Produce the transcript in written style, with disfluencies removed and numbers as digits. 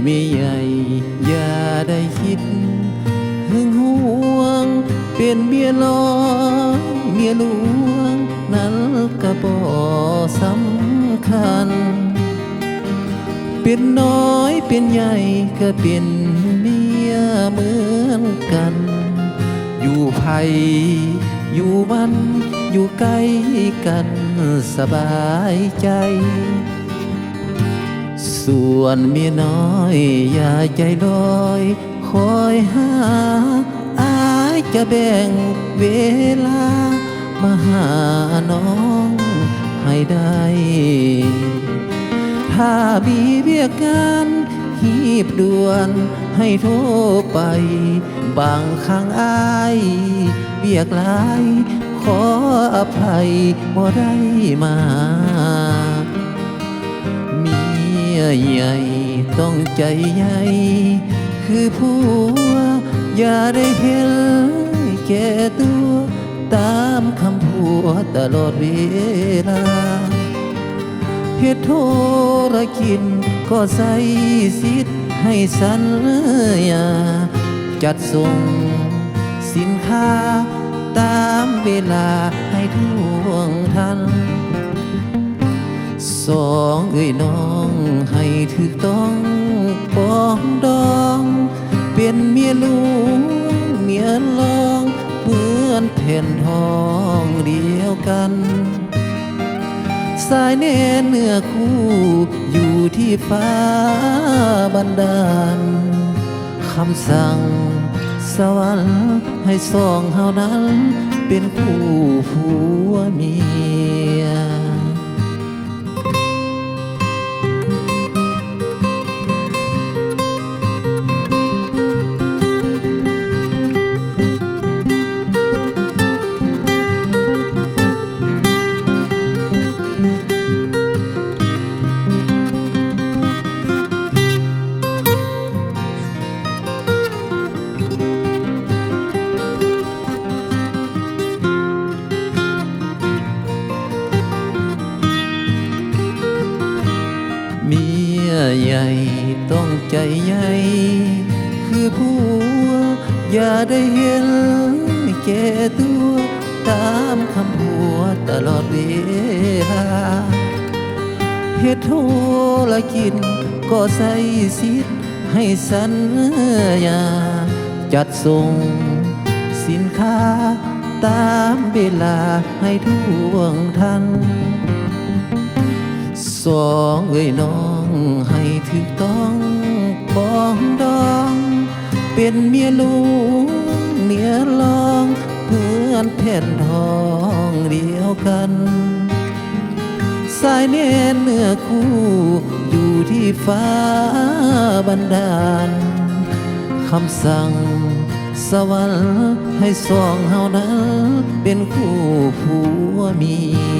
ไม่ใหญ่อย่าได้คิดหึงหวงเป็นเมียน้อยเมียหลวงนั้นก็บ่สำคัญเป็นน้อยเป็นใหญ่ก็เป็นเมียเหมือนกันอยู่ไผอยู่บ้านอยู่ใกล้กันสบายใจส่วนเมียน้อยอย่าใจลอยคอยหาอายจะแบ่งเวลามาหาน้องให้ได้ถ้ามีเบียกงานหีบด่วนให้โทรไปบางครั้งอายเบียกหลายขออภัยบ่ได้มาเมียใหญ่ต้องใจใหญ่คือผัวอย่าได้เห็นแก่ตัวตามคำผัวตลอดเวลาเฮ็ดโทรกินก็ใส่สิทธิ์ให้สัญญาจัดส่งสินค้าตามเวลาให้ท่วงทันสองเอ้ยน้องให้ถูกต้องปองดองเป็นเมียหลวงเมียรองเหมือนแผ่นทองเดียวกันสายเน้นเนื้อคู่อยู่ที่ฟ้าบันดาลคำสั่งสวรรค์ให้สองเฮานั้นเป็นคู่ผัวเมียเมียใหญ่ต้องใจใหญ่คือผัวอย่าได้เห็นแก่ตัวตามคำผัวตลอดเวลาเฮ็ดโทรกินก็ใส่สิทธิ์ให้สัญญาจัดส่งสินค้าตามเวลาให้ท่วงทันสองเอ้ยน้องให้ถูกต้องปองดองเป็นเมียหลวงเมียรองเหมือนแผ่นทองเดียวกันสายเน้นเนื้อคู่อยู่ที่ฟ้าบันดาลคำสั่งสวรรค์ให้สองเฮานั้นเป็นคู่ผัวเมีย